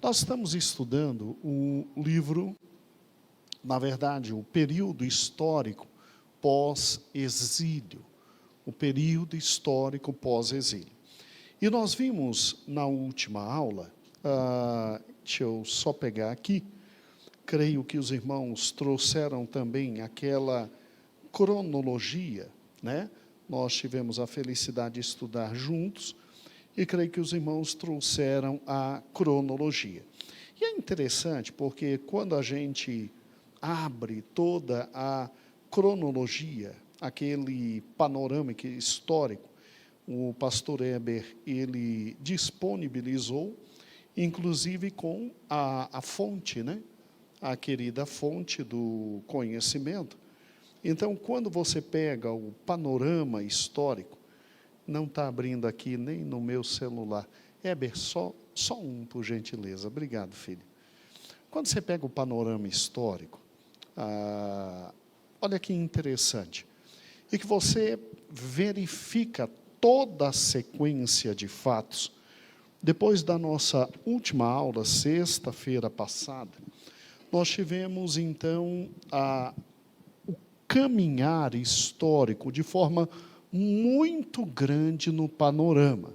Nós estamos estudando o livro, na verdade, o período histórico pós-exílio. O período histórico pós-exílio. E nós vimos na última aula, deixa eu só pegar aqui, creio que os irmãos trouxeram também aquela cronologia, né? Nós tivemos a felicidade de estudar juntos, e creio que os irmãos trouxeram a cronologia. E é interessante, porque quando a gente abre toda a cronologia, aquele panorama histórico, o pastor Heber, ele disponibilizou, inclusive com a fonte, né? A querida fonte do conhecimento. Então, quando você pega o panorama histórico, não está abrindo aqui nem no meu celular. Heber, só um, por gentileza. Obrigado, filho. Quando você pega o panorama histórico, olha que interessante, e que você verifica toda a sequência de fatos. Depois da nossa última aula, sexta-feira passada, nós tivemos, então, o caminhar histórico de forma muito grande no panorama.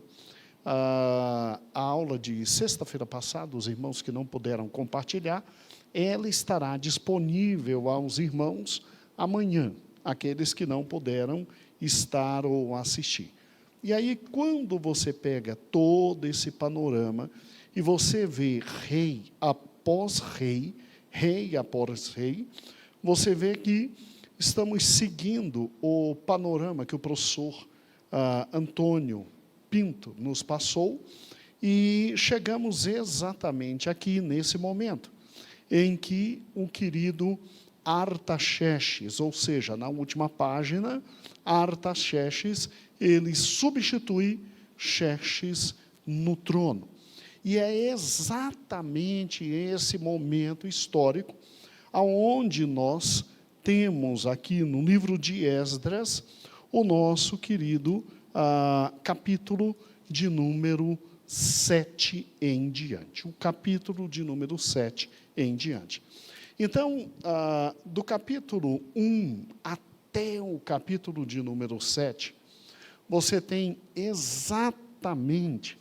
A aula de sexta-feira passada, os irmãos que não puderam compartilhar, ela estará disponível aos irmãos amanhã, aqueles que não puderam estar ou assistir. E aí, quando você pega todo esse panorama e você vê rei após rei, rei após rei, você vê que estamos seguindo o panorama que o professor Antônio Pinto nos passou e chegamos exatamente aqui, nesse momento, em que o querido Artaxerxes, ou seja, na última página, Artaxerxes, ele substitui Xerxes no trono. E é exatamente esse momento histórico aonde nós temos aqui no livro de Esdras o nosso querido capítulo de número 7 em diante. O capítulo de número 7 em diante. Então, do capítulo 1 até o capítulo de número 7, você tem exatamente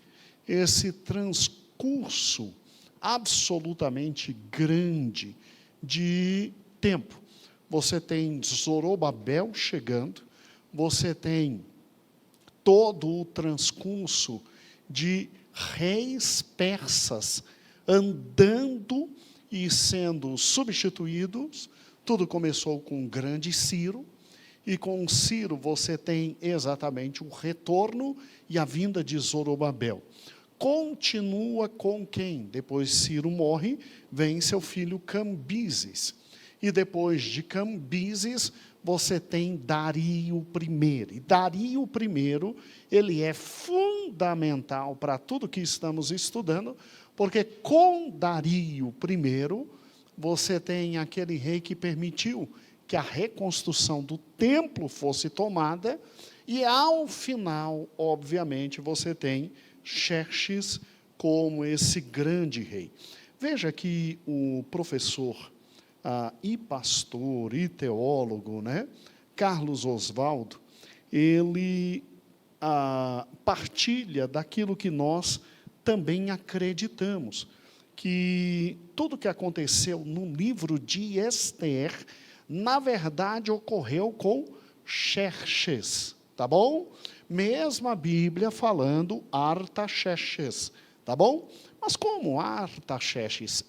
esse transcurso absolutamente grande de tempo. Você tem Zorobabel chegando, você tem todo o transcurso de reis persas andando e sendo substituídos. Tudo começou com o grande Ciro, e com Ciro você tem exatamente o retorno e a vinda de Zorobabel. Continua com quem? Depois Ciro morre, vem seu filho Cambises. E depois de Cambises, você tem Dario I. E Dario I, ele é fundamental para tudo que estamos estudando, porque com Dario I, você tem aquele rei que permitiu que a reconstrução do templo fosse tomada, e ao final, obviamente, você tem Xerxes como esse grande rei. Veja que o professor e pastor e teólogo, né, Carlos Oswaldo, ele partilha daquilo que nós também acreditamos, que tudo que aconteceu no livro de Ester, na verdade, ocorreu com Xerxes, tá bom? Mesmo a Bíblia falando Artaxerxes, tá bom? Mas como Artaxerxes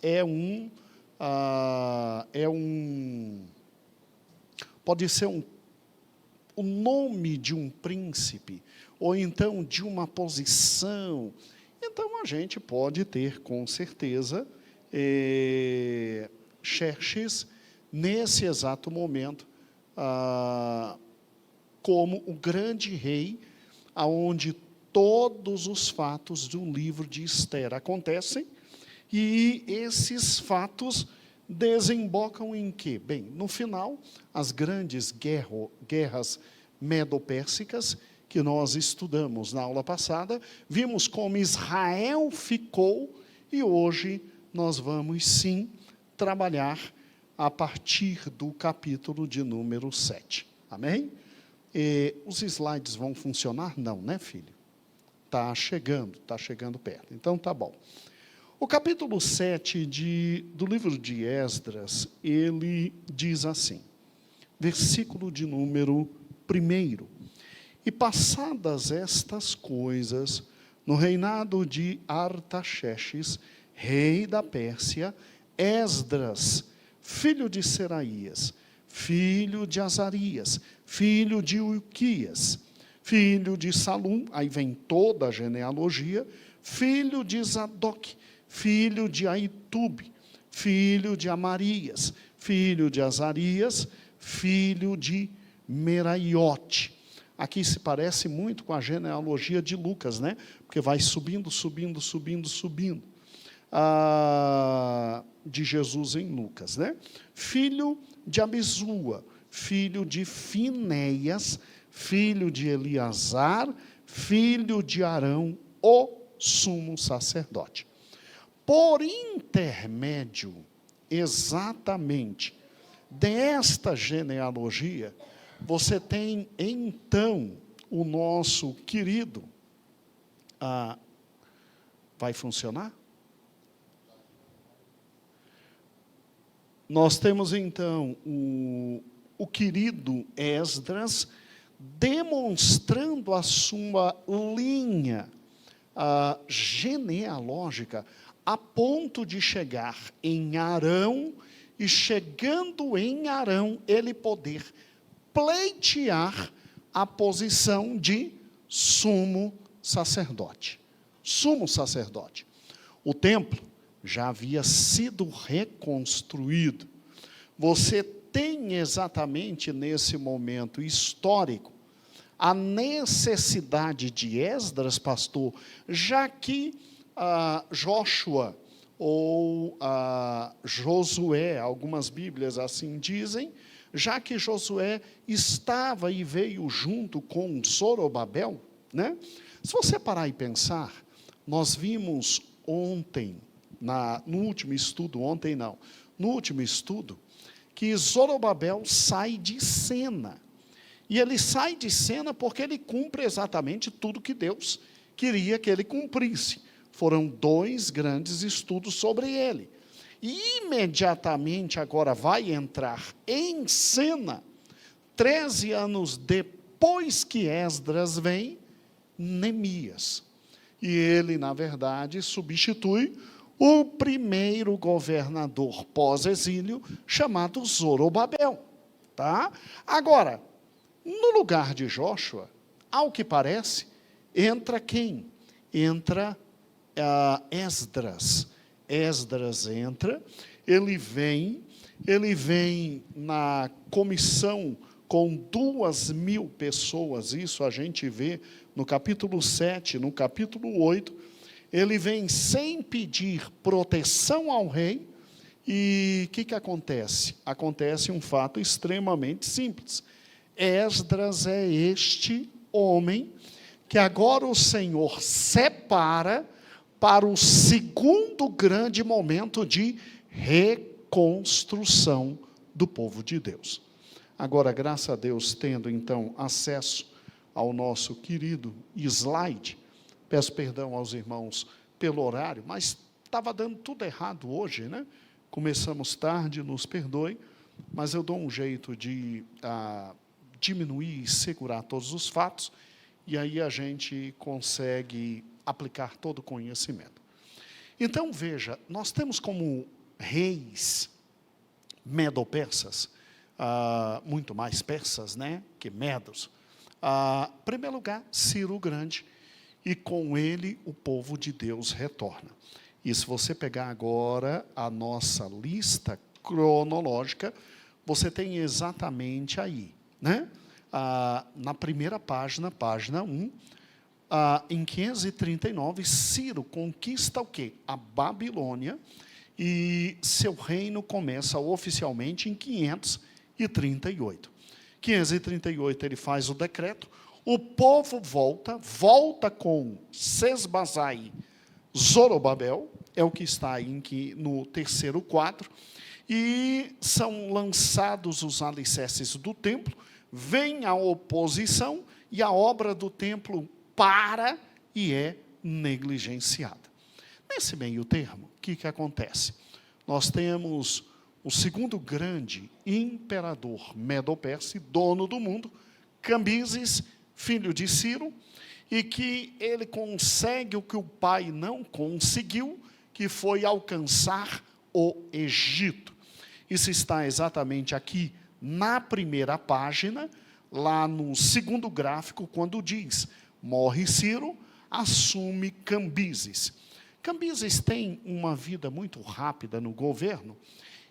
pode ser o nome de um príncipe, ou então de uma posição, então a gente pode ter, com certeza, Xerxes, nesse exato momento, como o grande rei, aonde todos os fatos do livro de Ester acontecem, e esses fatos desembocam em quê? Bem, no final, as grandes guerras medo-pérsicas, que nós estudamos na aula passada, vimos como Israel ficou E hoje nós vamos, sim, trabalhar a partir do capítulo de número 7. Amém? Os slides vão funcionar? Não, né, filho? Está chegando perto. Então, tá bom. O capítulo 7 do livro de Esdras, ele diz assim, versículo de número 1. E passadas estas coisas, no reinado de Artaxerxes, rei da Pérsia, Esdras, filho de Seraías, filho de Azarias, filho de Uquias, filho de Salum, aí vem toda a genealogia, filho de Zadok, filho de Aitube, filho de Amarias, filho de Azarias, filho de Meraiote. Aqui se parece muito com a genealogia de Lucas, né? Porque vai subindo, de Jesus em Lucas, né? Filho de Abisua, filho de Finéias, filho de Eleazar, filho de Arão, o sumo sacerdote. Por intermédio, exatamente, desta genealogia, você tem, então, o nosso querido... vai funcionar? Nós temos, então, o querido Esdras demonstrando a sua linha genealógica a ponto de chegar em Arão e, chegando em Arão, ele poder pleitear a posição de sumo sacerdote. Sumo sacerdote. O templo já havia sido reconstruído. Você tem exatamente nesse momento histórico a necessidade de Esdras, pastor, já que Jóshua ou Josué, algumas Bíblias assim dizem, já que Josué estava e veio junto com Zorobabel, né? Se você parar e pensar, nós vimos ontem, no último estudo, que Zorobabel sai de cena. E ele sai de cena porque ele cumpre exatamente tudo que Deus queria que ele cumprisse. Foram 2 grandes estudos sobre ele. E imediatamente agora vai entrar em cena, 13 anos depois que Esdras vem, Neemias. E ele, na verdade, substitui o primeiro governador pós-exílio, chamado Zorobabel. Tá? Agora, no lugar de Jóshua, ao que parece, entra quem? Entra Esdras. Esdras entra, ele vem na comissão com 2.000 pessoas, isso a gente vê no capítulo 7, no capítulo 8, ele vem sem pedir proteção ao rei, e o que acontece? Acontece um fato extremamente simples. Esdras é este homem que agora o Senhor separa para o segundo grande momento de reconstrução do povo de Deus. Agora, graças a Deus, tendo então acesso ao nosso querido slide, peço perdão aos irmãos pelo horário, mas estava dando tudo errado hoje, né? Começamos tarde, nos perdoe, mas eu dou um jeito de diminuir e segurar todos os fatos, e aí a gente consegue aplicar todo o conhecimento. Então, veja, nós temos como reis medo-persas, muito mais persas, né, que medos. Em primeiro lugar, Ciro o Grande, e com ele o povo de Deus retorna. E se você pegar agora a nossa lista cronológica, você tem exatamente aí, né? Na primeira página, página 1, em 539, Ciro conquista o quê? A Babilônia, e seu reino começa oficialmente em 538. 538 ele faz o decreto, o povo volta com Sesbazai, Zorobabel, é o que está aí no terceiro quadro, e são lançados os alicerces do templo, vem a oposição, e a obra do templo para e é negligenciada. Nesse meio termo, o que acontece? Nós temos o segundo grande imperador medo-persa, dono do mundo, Cambises, filho de Ciro, e que ele consegue o que o pai não conseguiu, que foi alcançar o Egito. Isso está exatamente aqui na primeira página, lá no segundo gráfico, quando diz: morre Ciro, assume Cambises. Cambises tem uma vida muito rápida no governo,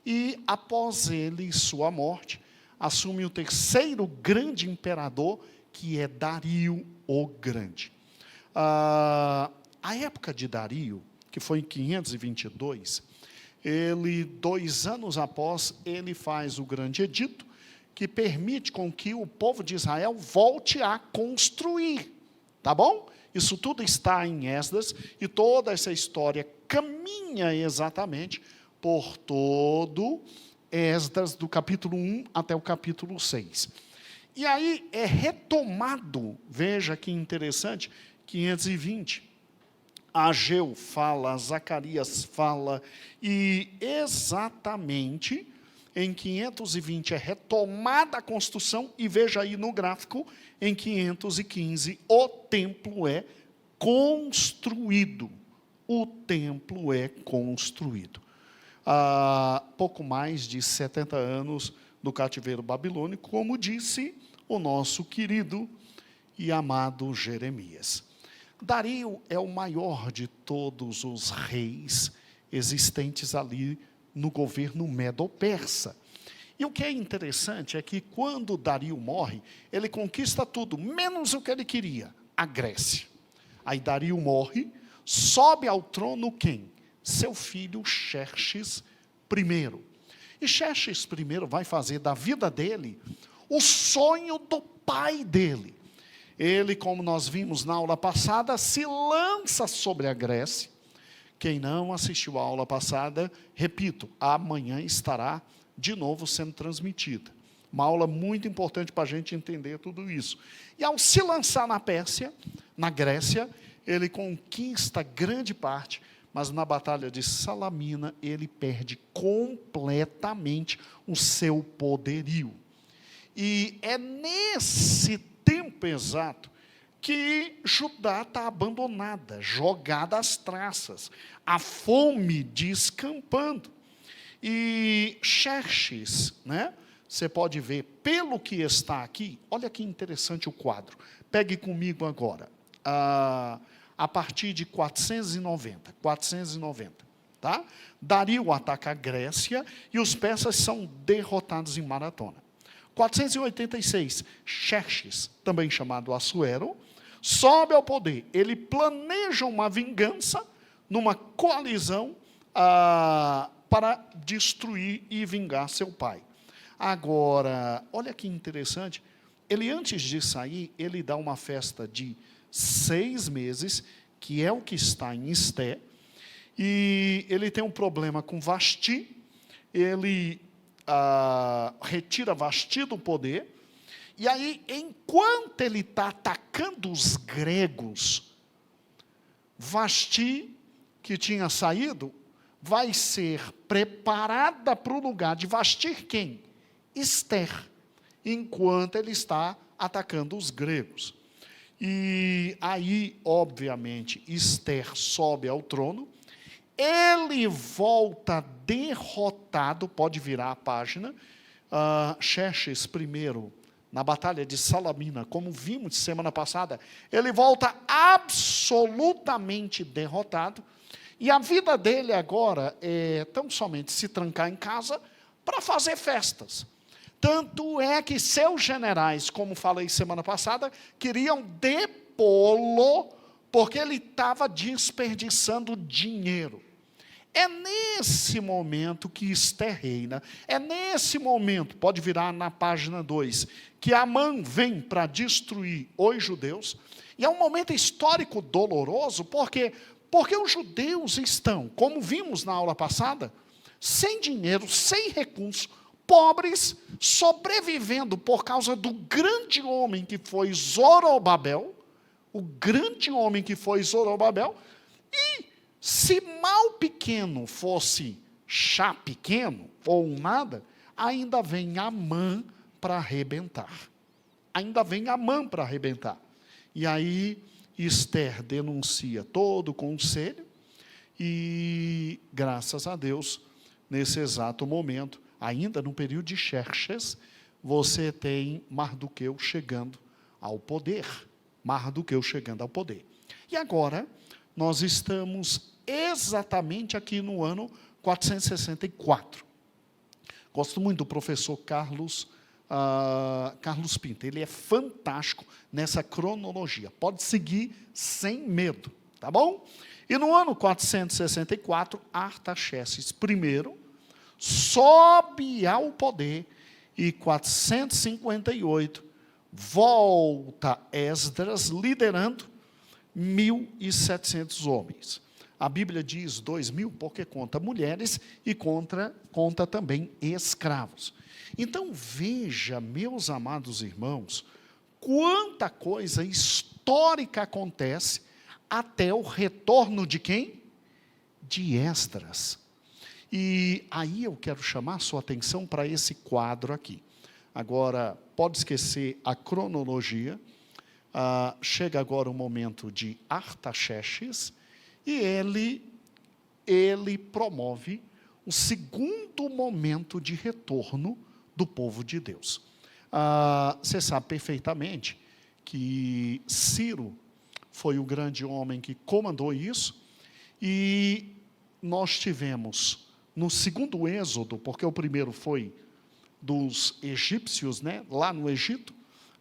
e após ele, sua morte, assume o terceiro grande imperador, que é Dario o Grande. A época de Dario, que foi em 522, ele, 2 anos após, ele faz o grande edito, que permite com que o povo de Israel volte a construir. Tá bom? Isso tudo está em Esdras, e toda essa história caminha exatamente por todo Esdras, do capítulo 1 até o capítulo 6. E aí é retomado, veja que interessante, 520. Ageu fala, Zacarias fala, e exatamente em 520 é retomada a construção, e veja aí no gráfico, em 515, o templo é construído. O templo é construído. Pouco mais de 70 anos do cativeiro babilônico, como disse o nosso querido e amado Jeremias. Dario é o maior de todos os reis existentes ali no governo medo-persa. E o que é interessante é que quando Dario morre, ele conquista tudo, menos o que ele queria, a Grécia. Aí Dario morre, sobe ao trono quem? Seu filho Xerxes I. E Xerxes I vai fazer da vida dele o sonho do pai dele. Ele, como nós vimos na aula passada, se lança sobre a Grécia. Quem não assistiu à aula passada, repito, amanhã estará de novo sendo transmitida. Uma aula muito importante para a gente entender tudo isso. E ao se lançar na Grécia, ele conquista grande parte, mas na batalha de Salamina, ele perde completamente o seu poderio. E é nesse tempo exato que Judá está abandonada, jogada às traças, a fome descampando. E Xerxes, você pode ver, pelo que está aqui, olha que interessante o quadro. Pegue comigo agora, a partir de 490, tá? Dario ataca a Grécia e os persas são derrotados em Maratona. 486, Xerxes, também chamado Assuero, sobe ao poder. Ele planeja uma vingança numa coalizão para destruir e vingar seu pai. Agora, olha que interessante, ele antes de sair, ele dá uma festa de 6 meses, que é o que está em Esté, e ele tem um problema com Vasti, ele retira Vasti do poder, e aí, enquanto ele está atacando os gregos, Vasti, que tinha saído, vai ser preparada para o lugar de Vasti quem? Ester, enquanto ele está atacando os gregos. E aí, obviamente, Ester sobe ao trono, ele volta derrotado, pode virar a página, Xerxes I, na batalha de Salamina, como vimos semana passada, ele volta absolutamente derrotado, e a vida dele agora é tão somente se trancar em casa para fazer festas. Tanto é que seus generais, como falei semana passada, queriam depô-lo, porque ele estava desperdiçando dinheiro. É nesse momento que Ester reina, é nesse momento, pode virar na página 2, que Amã vem para destruir os judeus, e é um momento histórico doloroso, porque Porque os judeus estão, como vimos na aula passada, sem dinheiro, sem recursos, pobres, sobrevivendo por causa do grande homem que foi Zorobabel, o grande homem que foi Zorobabel, e se mal pequeno fosse chá pequeno, ou um nada, ainda vem Amã para arrebentar. Ainda vem Amã para arrebentar. E aí, Esther denuncia todo o conselho, e, graças a Deus, nesse exato momento, ainda no período de Xerxes, você tem Mardoqueu chegando ao poder. Mardoqueu chegando ao poder. E agora, nós estamos exatamente aqui no ano 464. Gosto muito do professor Carlos Pinto. Ele é fantástico nessa cronologia. Pode seguir sem medo, tá bom? E no ano 464, Artaxerxes I sobe ao poder, e 458 volta Esdras liderando 1.700 homens. A Bíblia diz 2.000 porque conta mulheres e conta também escravos. Então veja, meus amados irmãos, quanta coisa histórica acontece até o retorno de quem? De Esdras. E aí eu quero chamar a sua atenção para esse quadro aqui. Agora, pode esquecer a cronologia. Chega agora o momento de Artaxerxes, e ele promove o segundo momento de retorno do povo de Deus. Você sabe perfeitamente que Ciro foi o grande homem que comandou isso, e nós tivemos no segundo êxodo, porque o primeiro foi dos egípcios, né, lá no Egito,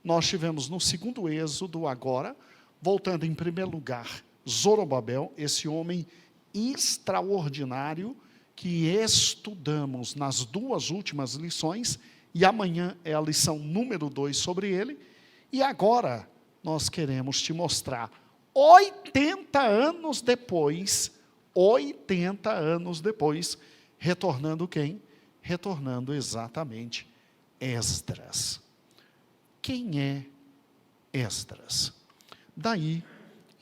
nós tivemos no segundo êxodo agora, voltando em primeiro lugar, Zorobabel, esse homem extraordinário que estudamos nas duas últimas lições, e amanhã é a lição número 2 sobre ele, e agora nós queremos te mostrar, 80 anos depois, retornando quem? Retornando exatamente Esdras. Quem é Esdras? Daí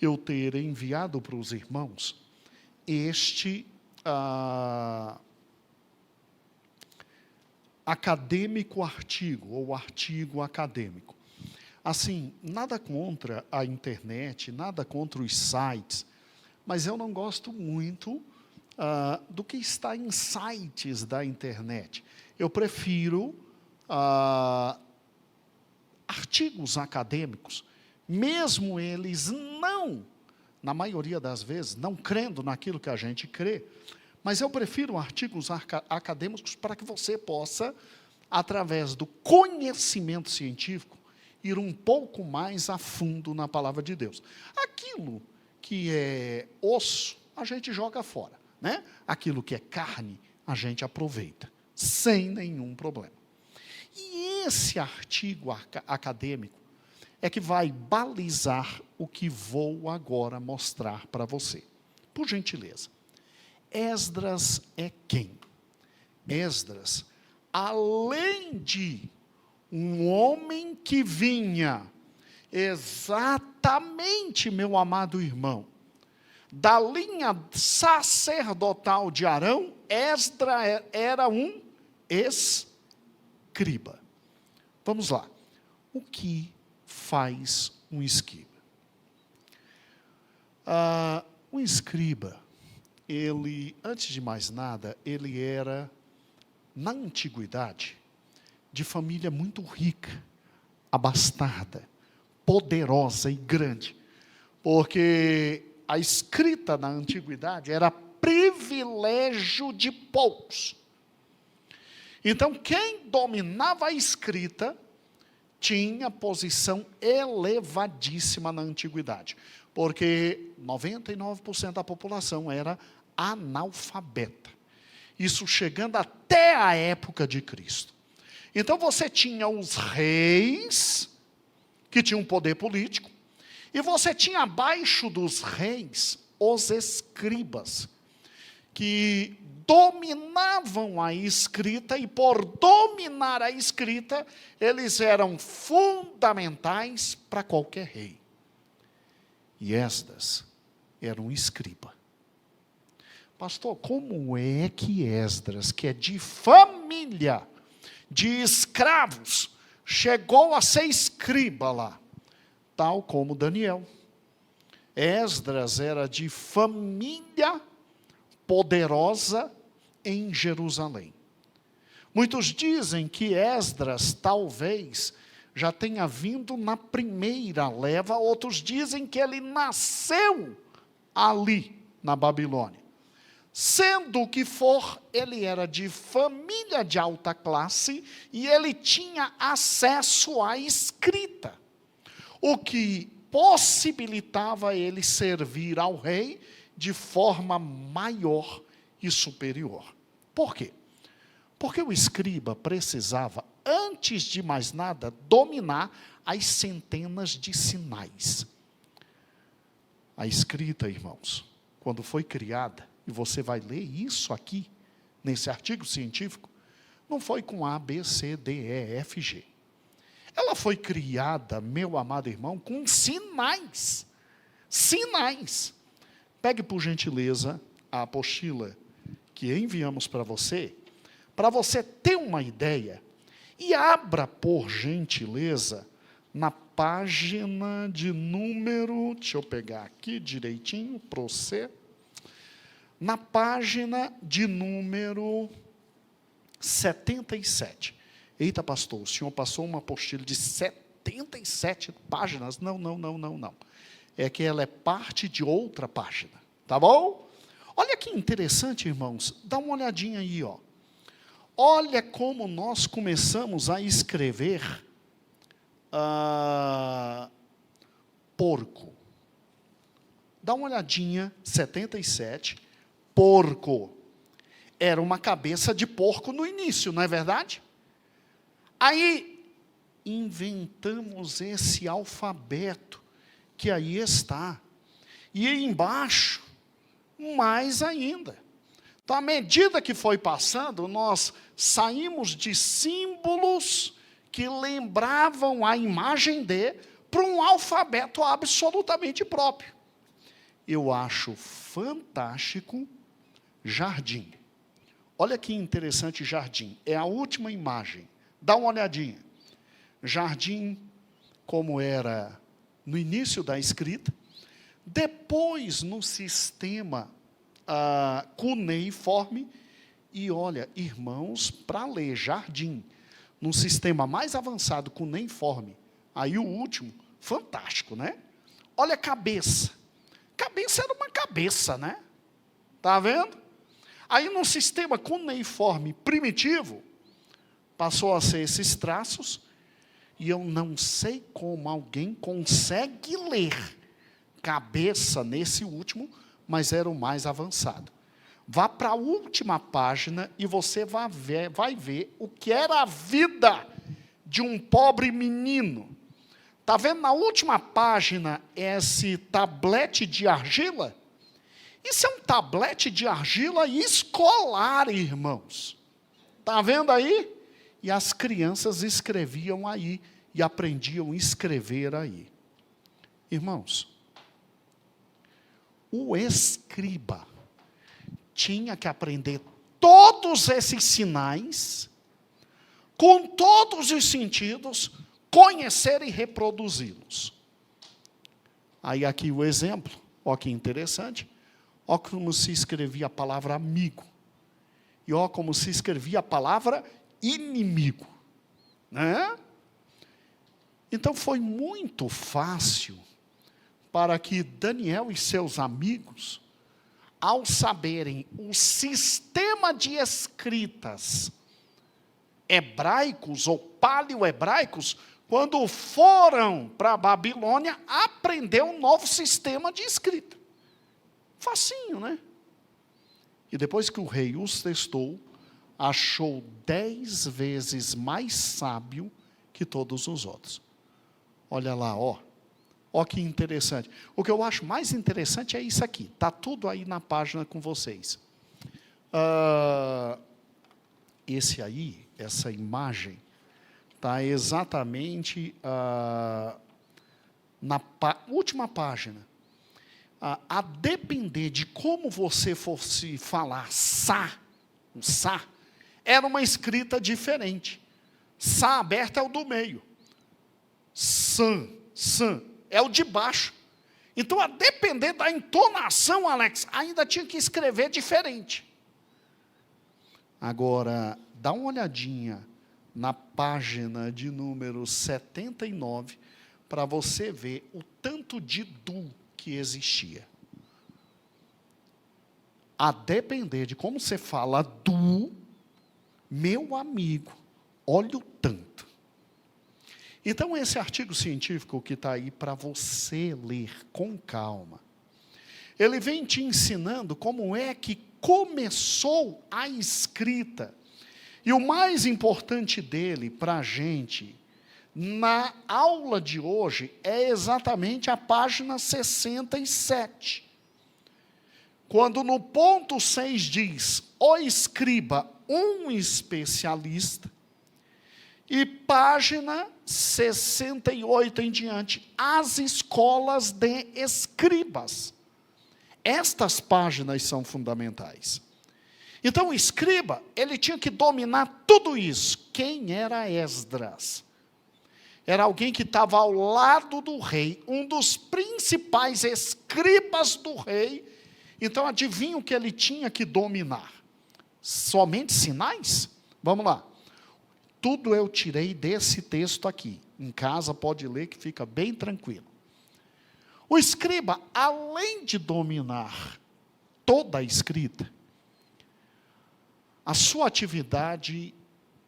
eu ter enviado para os irmãos este acadêmico artigo, ou artigo acadêmico. Assim, nada contra a internet, nada contra os sites, mas eu não gosto muito do que está em sites da internet. Eu prefiro artigos acadêmicos, mesmo eles não, na maioria das vezes, não crendo naquilo que a gente crê, mas eu prefiro artigos acadêmicos para que você possa, através do conhecimento científico, ir um pouco mais a fundo na palavra de Deus. Aquilo que é osso, a gente joga fora, né? Aquilo que é carne, a gente aproveita, sem nenhum problema. E esse artigo acadêmico é que vai balizar o que vou agora mostrar para você. Por gentileza. Esdras é quem? Esdras, além de um homem que vinha exatamente, meu amado irmão, da linha sacerdotal de Arão, Esdras era um escriba. Vamos lá. O que faz um escriba? Um escriba, ele, antes de mais nada, ele era, na antiguidade, de família muito rica, abastada, poderosa e grande, porque a escrita na antiguidade era privilégio de poucos. Então, quem dominava a escrita tinha posição elevadíssima na antiguidade, porque 99% da população era analfabeta. Isso chegando até a época de Cristo. Então você tinha os reis, que tinham poder político, e você tinha abaixo dos reis os escribas, que dominavam a escrita, e por dominar a escrita, eles eram fundamentais para qualquer rei. E Esdras era um escriba. Pastor, como é que Esdras, que é de família de escravos, chegou a ser escriba lá? Tal como Daniel. Esdras era de família poderosa em Jerusalém. Muitos dizem que Esdras talvez já tenha vindo na primeira leva, outros dizem que ele nasceu ali na Babilônia. Sendo o que for, ele era de família de alta classe e ele tinha acesso à escrita, o que possibilitava ele servir ao rei de forma maior e superior. Por quê? Porque o escriba precisava, antes de mais nada, dominar as centenas de sinais. A escrita, irmãos, quando foi criada, e você vai ler isso aqui, nesse artigo científico, não foi com A, B, C, D, E, F, G. Ela foi criada, meu amado irmão, com sinais. Sinais. Pegue, por gentileza, a apostila que enviamos para você ter uma ideia, e abra, por gentileza, na página de número, deixa eu pegar aqui direitinho para você, na página de número 77. Eita, pastor, o senhor passou uma apostila de 77 páginas? Não. É que ela é parte de outra página, tá bom? Olha que interessante, irmãos, dá uma olhadinha aí, ó. Olha como nós começamos a escrever porco. Dá uma olhadinha, 77, porco. Era uma cabeça de porco no início, não é verdade? Aí, inventamos esse alfabeto, que aí está. E aí embaixo, mais ainda. Então, à medida que foi passando, nós saímos de símbolos que lembravam a imagem de, para um alfabeto absolutamente próprio. Eu acho fantástico jardim. Olha que interessante jardim. É a última imagem. Dá uma olhadinha. Jardim, como era no início da escrita. Depois, no sistema cuneiforme. E olha, irmãos, para ler jardim, num sistema mais avançado, cuneiforme, aí o último, fantástico, né? Olha a cabeça. Cabeça era uma cabeça, né? Está vendo? Aí, num sistema cuneiforme primitivo, passou a ser esses traços, e eu não sei como alguém consegue ler cabeça nesse último, mas era o mais avançado. Vá para a última página e você vai ver o que era a vida de um pobre menino. Está vendo na última página esse tablete de argila? Isso é um tablete de argila escolar, irmãos. Está vendo aí? E as crianças escreviam aí e aprendiam a escrever aí. Irmãos, o escriba tinha que aprender todos esses sinais, com todos os sentidos, conhecer e reproduzi-los. Aí aqui o exemplo, olha que interessante, olha como se escrevia a palavra amigo, e olha como se escrevia a palavra inimigo, né? Então foi muito fácil para que Daniel e seus amigos, ao saberem o sistema de escritas hebraicos ou paleo-hebraicos, quando foram para a Babilônia, aprender um novo sistema de escrita. Facinho, né? E depois que o rei os testou, achou 10 vezes mais sábio que todos os outros. Olha lá, ó. Olha que interessante. O que eu acho mais interessante é isso aqui. Está tudo aí na página com vocês. Esse aí, essa imagem, está exatamente na última página. A depender de como você fosse falar um sa, era uma escrita diferente. Sa aberto é o do meio. San é o de baixo. Então, a depender da entonação, Alex, ainda tinha que escrever diferente. Agora, dá uma olhadinha na página de número 79, para você ver o tanto de du que existia. A depender de como você fala du, meu amigo, olha o tanto. Então, esse artigo científico que está aí para você ler com calma, ele vem te ensinando como é que começou a escrita. E o mais importante dele para a gente, na aula de hoje, é exatamente a página 67. Quando no ponto 6 diz, o escriba, um especialista, e página 68 em diante, as escolas de escribas. Estas páginas são fundamentais. Então, o escriba, ele tinha que dominar tudo isso. Quem era Esdras? Era alguém que estava ao lado do rei, um dos principais escribas do rei. Então, adivinha o que ele tinha que dominar? Somente sinais? Vamos lá. Tudo eu tirei desse texto aqui. Em casa pode ler que fica bem tranquilo. O escriba, além de dominar toda a escrita, a sua atividade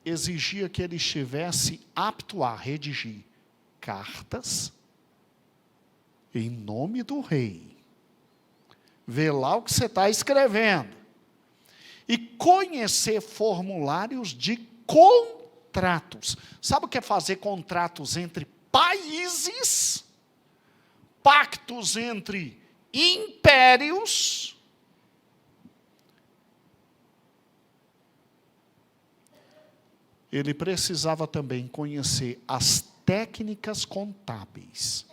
exigia que ele estivesse apto a redigir cartas em nome do rei. Vê lá o que você está escrevendo. E conhecer formulários de contratos. Sabe o que é fazer contratos entre países? Pactos entre impérios? Ele precisava também conhecer as técnicas contábeis.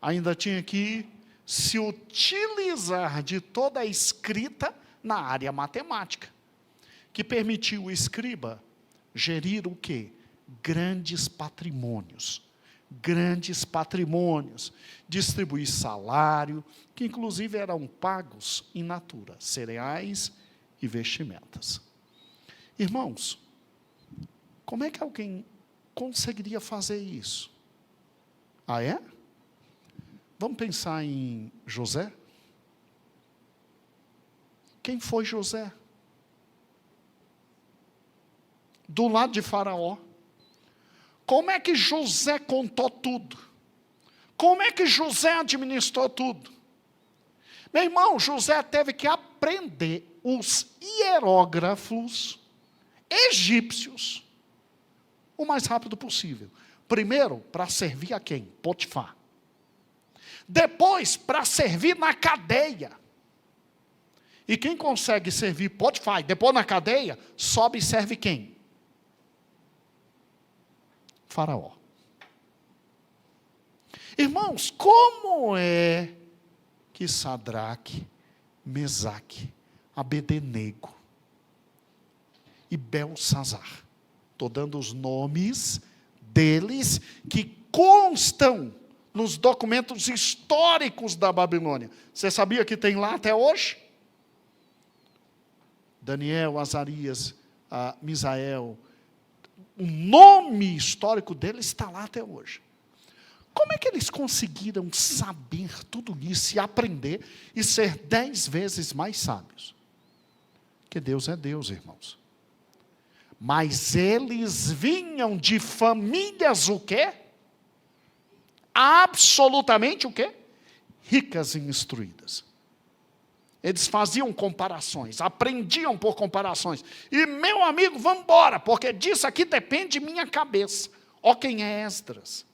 Ainda tinha que se utilizar de toda a escrita na área matemática, que permitiu o escriba gerir o quê? Grandes patrimônios. Grandes patrimônios. Distribuir salário, que inclusive eram pagos in natura, cereais e vestimentas. Irmãos, como é que alguém conseguiria fazer isso? Ah, é? Vamos pensar em José? Quem foi José? Do lado de Faraó. Como é que José contou tudo? Como é que José administrou tudo? Meu irmão, José teve que aprender os hierógrafos egípcios o mais rápido possível. Primeiro, para servir a quem? Potifar. Depois, para servir na cadeia. E quem consegue servir Potifar, depois na cadeia, sobe e serve quem? Faraó. Irmãos, como é que Sadraque, Mesaque, Abednego e Belsazar, estou dando os nomes deles que constam nos documentos históricos da Babilônia. Você sabia que tem lá até hoje? Daniel, Azarias, Misael, o nome histórico deles está lá até hoje. Como é que eles conseguiram saber tudo isso e aprender e ser 10 vezes mais sábios? Porque Deus é Deus, irmãos. Mas eles vinham de famílias o quê? Absolutamente o quê? Ricas e instruídas. Eles faziam comparações, aprendiam por comparações. E, meu amigo, vamos embora, porque disso aqui depende de minha cabeça. Ó quem é Esdras.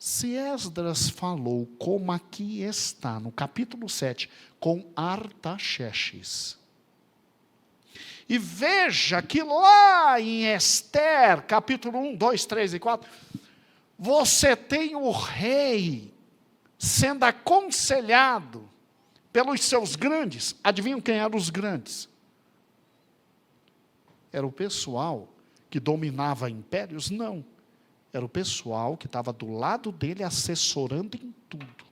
Se Esdras falou, como aqui está, no capítulo 7, com Artaxerxes, e veja que lá em Ester, capítulo 1, 2, 3 e 4, você tem o rei sendo aconselhado pelos seus grandes. Adivinham quem eram os grandes? Era o pessoal que dominava impérios? Não. Era o pessoal que estava do lado dele assessorando em tudo.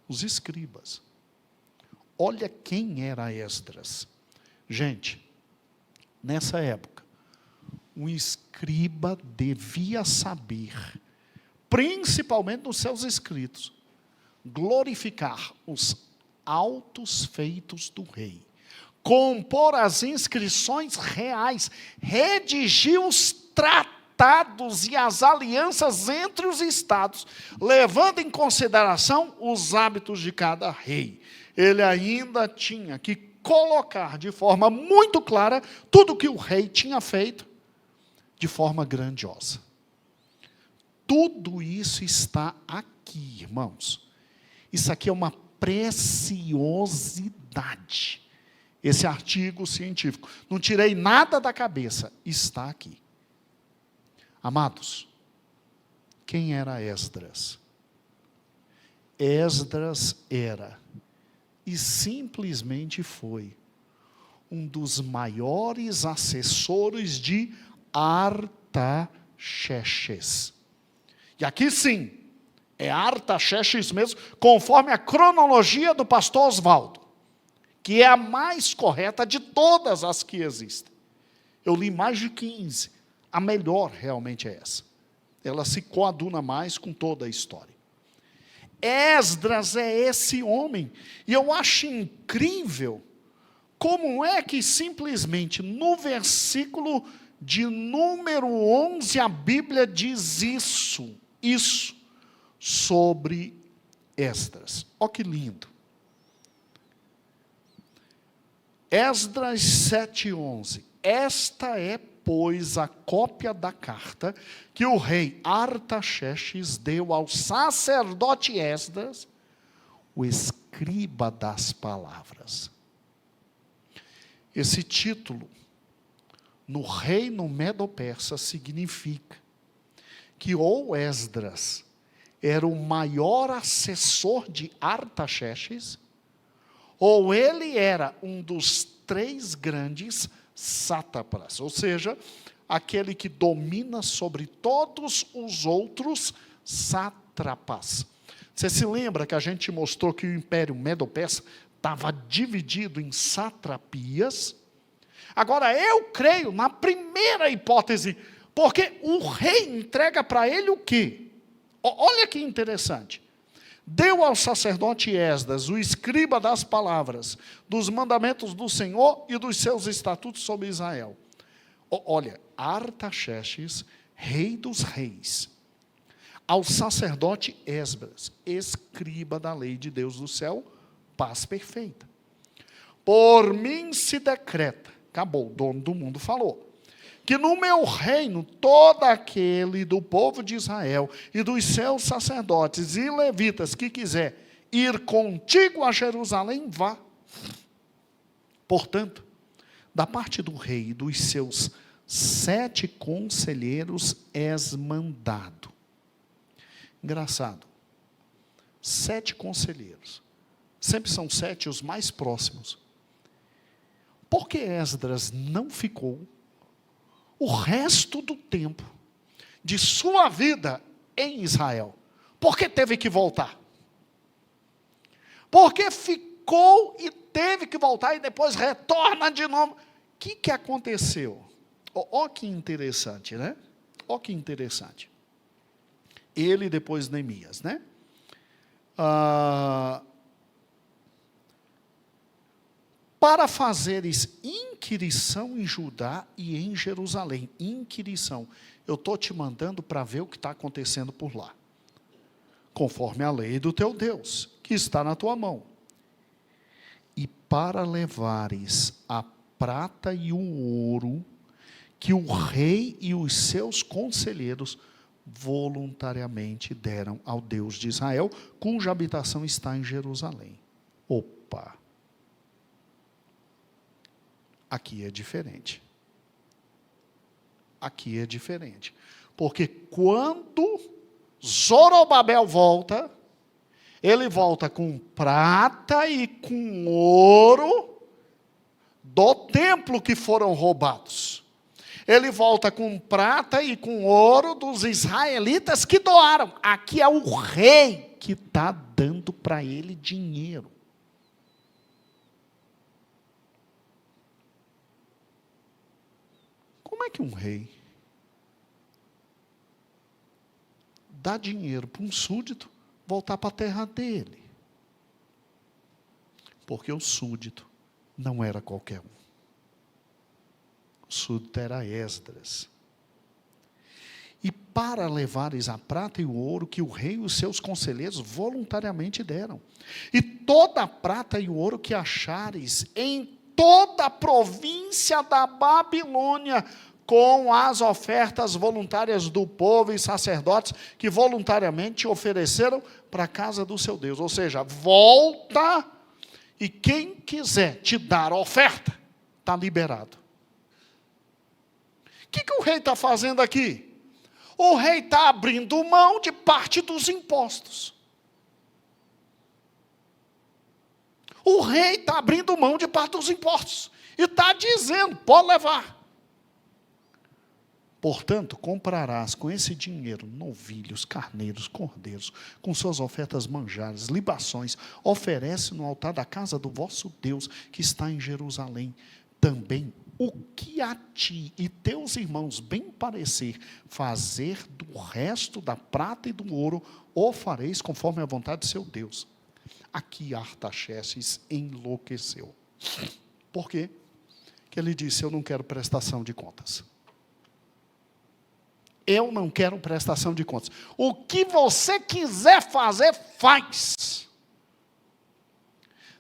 Os escribas. Olha quem era Esdras. Gente, nessa época, um escriba devia saber, principalmente nos seus escritos, glorificar os autos feitos do rei, compor as inscrições reais, redigir os tratados e as alianças entre os estados, levando em consideração os hábitos de cada rei. Ele ainda tinha que colocar de forma muito clara tudo que o rei tinha feito de forma grandiosa. Tudo isso está aqui, irmãos. Isso aqui é uma preciosidade. Esse artigo científico. Não tirei nada da cabeça. Está aqui. Amados, quem era Esdras? Esdras era, e simplesmente foi, um dos maiores assessores de Artaxerxes. E aqui sim, é Artaxerxes mesmo, conforme a cronologia do pastor Oswaldo, que é a mais correta de todas as que existem. Eu li mais de 15, a melhor realmente é essa. Ela se coaduna mais com toda a história. Esdras é esse homem, e eu acho incrível como é que simplesmente no versículo de número 11 a Bíblia diz isso sobre Esdras. Olha que lindo. Esdras 7:11. Esta é, pois, a cópia da carta que o rei Artaxerxes deu ao sacerdote Esdras, o escriba das palavras. Esse título, no reino medo-persa, significa que ou Esdras era o maior assessor de Artaxerxes, ou ele era um dos 3 grandes sátrapas, ou seja, aquele que domina sobre todos os outros sátrapas. Você se lembra que a gente mostrou que o Império Medo-Persa estava dividido em satrapias? Agora, eu creio na primeira hipótese, porque o rei entrega para ele o quê? Olha que interessante. Deu ao sacerdote Esdras, o escriba das palavras, dos mandamentos do Senhor e dos seus estatutos sobre Israel. Olha, Artaxerxes, rei dos reis, ao sacerdote Esdras, escriba da lei de Deus do céu, paz perfeita. Por mim se decreta, acabou, o dono do mundo falou, que no meu reino, todo aquele do povo de Israel e dos seus sacerdotes e levitas que quiser ir contigo a Jerusalém, vá. Portanto, da parte do rei e dos seus 7 conselheiros és mandado. Engraçado. 7 conselheiros. Sempre são 7 os mais próximos. Por que Esdras não ficou o resto do tempo de sua vida em Israel? Por que teve que voltar? Porque ficou e teve que voltar e depois retorna de novo. O que aconteceu? Olha que interessante, né? Olha que interessante. Ele e depois Neemias, né? Para fazeres inquirição em Judá e em Jerusalém. Inquirição. Eu estou te mandando para ver o que está acontecendo por lá. Conforme a lei do teu Deus, que está na tua mão. E para levares a prata e o ouro, que o rei e os seus conselheiros voluntariamente deram ao Deus de Israel, cuja habitação está em Jerusalém. Opa! Aqui é diferente. Aqui é diferente. Porque quando Zorobabel volta, ele volta com prata e com ouro do templo que foram roubados. Ele volta com prata e com ouro dos israelitas que doaram. Aqui é o rei que está dando para ele dinheiro. Como é que um rei dá dinheiro para um súdito voltar para a terra dele? Porque o súdito não era qualquer um. O súdito era Esdras. E para levares a prata e o ouro que o rei e os seus conselheiros voluntariamente deram, e toda a prata e o ouro que achares em toda a província da Babilônia, com as ofertas voluntárias do povo e sacerdotes que voluntariamente ofereceram para a casa do seu Deus. Ou seja, volta e quem quiser te dar oferta, está liberado. O que o rei está fazendo aqui? O rei está abrindo mão de parte dos impostos. O rei está abrindo mão de parte dos impostos. E está dizendo, pode levar. Portanto, comprarás com esse dinheiro novilhos, carneiros, cordeiros, com suas ofertas manjares, libações, oferece no altar da casa do vosso Deus, que está em Jerusalém. Também o que a ti e teus irmãos bem parecer fazer do resto da prata e do ouro, o fareis conforme a vontade de seu Deus. Aqui Artaxerxes enlouqueceu. Por quê? Que ele disse, eu não quero prestação de contas. Eu não quero prestação de contas. O que você quiser fazer, faz.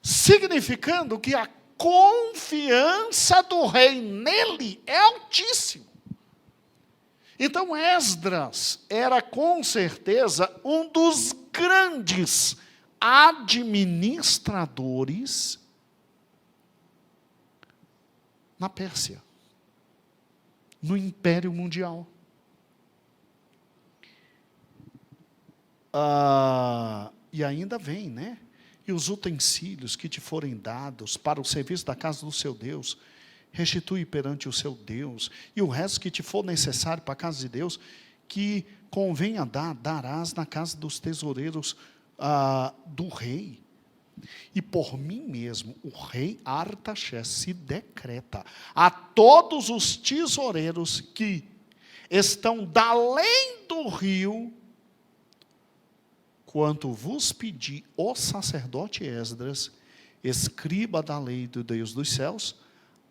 Significando que a confiança do rei nele é altíssima. Então Esdras era com certeza um dos grandes administradores na Pérsia, no Império Mundial. E ainda vem, né? E os utensílios que te forem dados para o serviço da casa do seu Deus, restitui perante o seu Deus, e o resto que te for necessário para a casa de Deus, que convenha dar, darás na casa dos tesoureiros do rei. E por mim mesmo, o rei Artaxerxes decreta a todos os tesoureiros que estão da além do rio, quanto vos pedi o sacerdote Esdras, escriba da lei do Deus dos céus,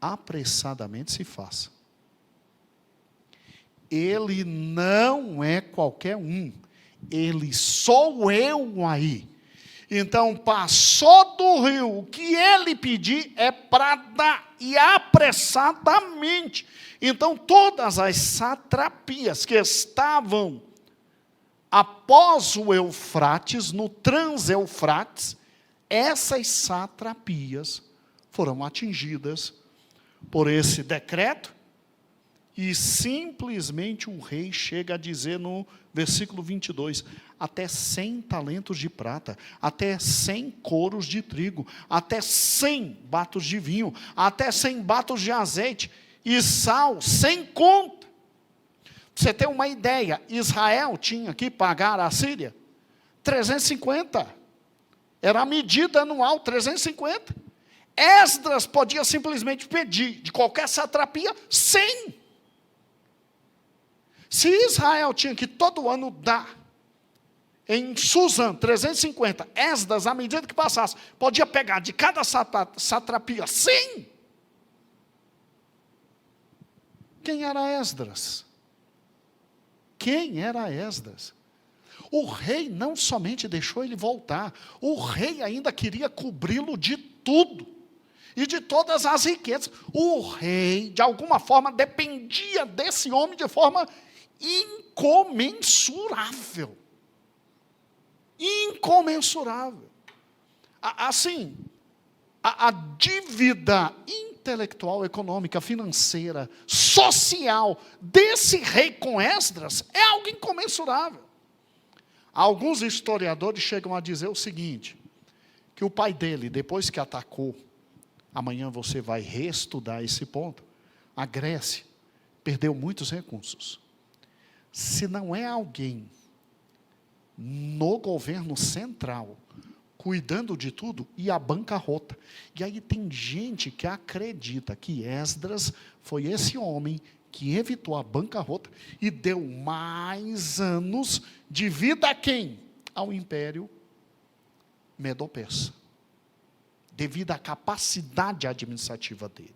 apressadamente se faça. Ele não é qualquer um, ele sou eu aí. Então, passou do rio, o que ele pedir é para dar, e apressadamente. Então, todas as satrapias que estavam após o Eufrates, no Trans-Eufrates, essas satrapias foram atingidas por esse decreto, e simplesmente o rei chega a dizer no versículo 22, até 100 talentos de prata, até 100 coros de trigo, até 100 batos de vinho, até 100 batos de azeite, e sal, sem conta. Você tem uma ideia, Israel tinha que pagar a Síria 350. Era a medida anual, 350. Esdras podia simplesmente pedir, de qualquer satrapia, 100. Se Israel tinha que todo ano dar, em Suzã, 350, Esdras, à medida que passasse, podia pegar de cada satrapia 100. Quem era Esdras? Quem era Esdras? O rei não somente deixou ele voltar, o rei ainda queria cobri-lo de tudo, e de todas as riquezas. O rei, de alguma forma, dependia desse homem de forma incomensurável. Incomensurável. Assim, a dívida intelectual, econômica, financeira, social desse rei com Esdras é algo incomensurável. Alguns historiadores chegam a dizer o seguinte, que o pai dele, depois que atacou, amanhã você vai reestudar esse ponto, a Grécia perdeu muitos recursos. Se não é alguém no governo central, cuidando de tudo, e a bancarrota. E aí tem gente que acredita que Esdras foi esse homem que evitou a bancarrota e deu mais anos de vida a quem? Ao Império Medo-Persa. Devido à capacidade administrativa dele.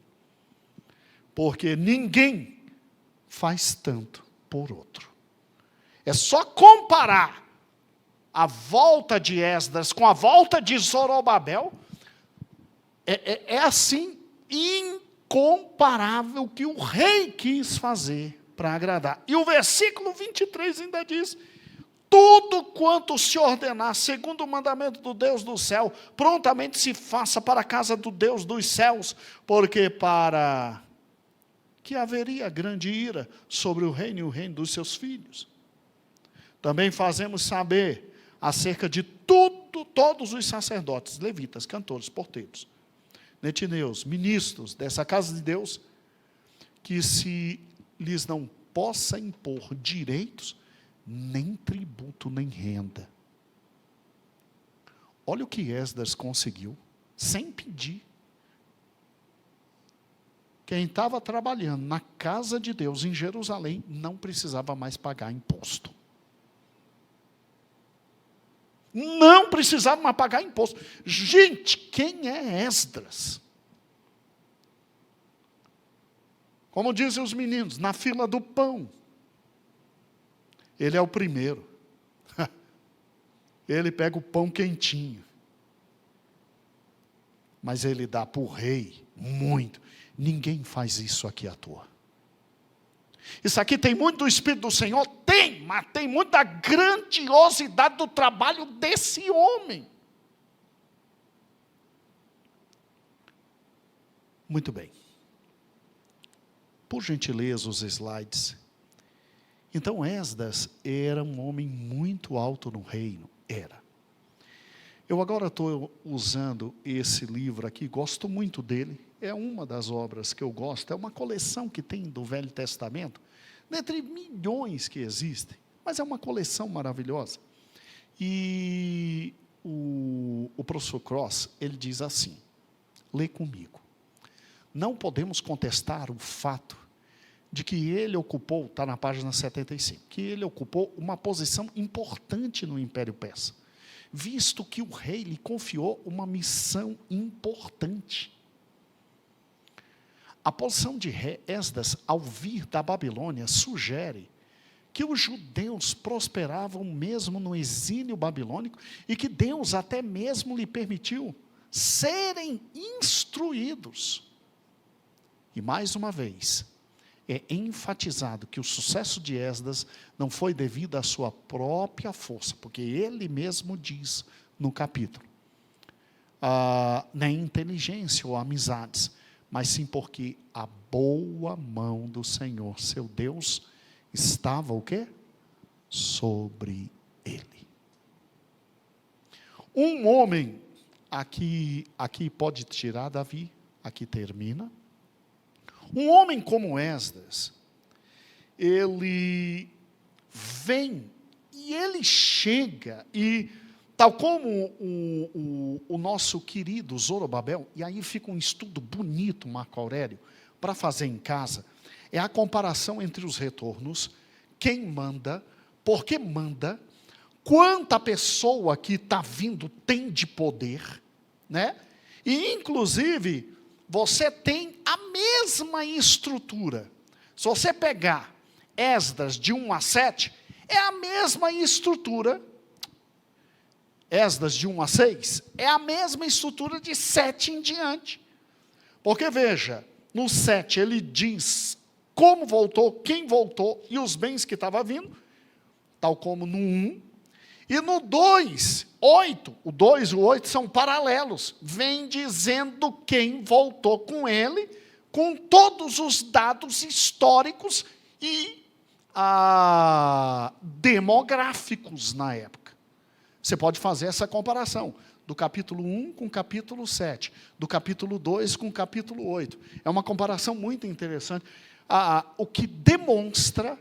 Porque ninguém faz tanto por outro. É só comparar a volta de Esdras com a volta de Zorobabel, é assim, incomparável que o rei quis fazer para agradar. E o versículo 23 ainda diz, tudo quanto se ordenar, segundo o mandamento do Deus do céu, prontamente se faça para a casa do Deus dos céus, porque para que haveria grande ira sobre o reino e o reino dos seus filhos. Também fazemos saber acerca de todos os sacerdotes, levitas, cantores, porteiros, netineus, ministros dessa casa de Deus, que se lhes não possa impor direitos, nem tributo, nem renda. Olha o que Esdras conseguiu, sem pedir. Quem estava trabalhando na casa de Deus em Jerusalém, não precisava mais pagar imposto. Não precisava mais pagar imposto. Gente, quem é Esdras? Como dizem os meninos, na fila do pão. Ele é o primeiro. Ele pega o pão quentinho. Mas ele dá para o rei muito. Ninguém faz isso aqui à toa. Isso aqui tem muito do Espírito do Senhor? Tem, mas tem muita grandiosidade do trabalho desse homem. Muito bem. Por gentileza, os slides. Então, Esdras era um homem muito alto no reino. Era. Eu agora estou usando esse livro aqui, gosto muito dele. É uma das obras que eu gosto, é uma coleção que tem do Velho Testamento, dentre milhões que existem, mas é uma coleção maravilhosa. E o professor Cross, ele diz assim, lê comigo, não podemos contestar o fato de que ele ocupou, está na página 75, que ele ocupou uma posição importante no Império Persa, visto que o rei lhe confiou uma missão importante. A posição de Esdras, ao vir da Babilônia, sugere que os judeus prosperavam mesmo no exílio babilônico e que Deus até mesmo lhe permitiu serem instruídos. E mais uma vez, é enfatizado que o sucesso de Esdras não foi devido à sua própria força, porque ele mesmo diz no capítulo, nem inteligência ou amizades, mas sim porque a boa mão do Senhor, seu Deus, estava o quê? Sobre ele. Um homem, aqui pode tirar Davi, aqui termina. Um homem como Esdras, ele vem e ele chega e tal como o nosso querido Zorobabel, e aí fica um estudo bonito, Marco Aurélio, para fazer em casa, é a comparação entre os retornos, quem manda, por que manda, quanta pessoa que está vindo tem de poder, né? E inclusive, você tem a mesma estrutura. Se você pegar Esdras de 1 a 7, é a mesma estrutura. Esdras de 1 a 6, é a mesma estrutura de 7 em diante. Porque veja, no 7 ele diz como voltou, quem voltou e os bens que estavam vindo, tal como no 1. E no 2, 8, o 2 e o 8 são paralelos, vem dizendo quem voltou com ele, com todos os dados históricos e demográficos na época. Você pode fazer essa comparação, do capítulo 1 com o capítulo 7, do capítulo 2 com o capítulo 8. É uma comparação muito interessante, o que demonstra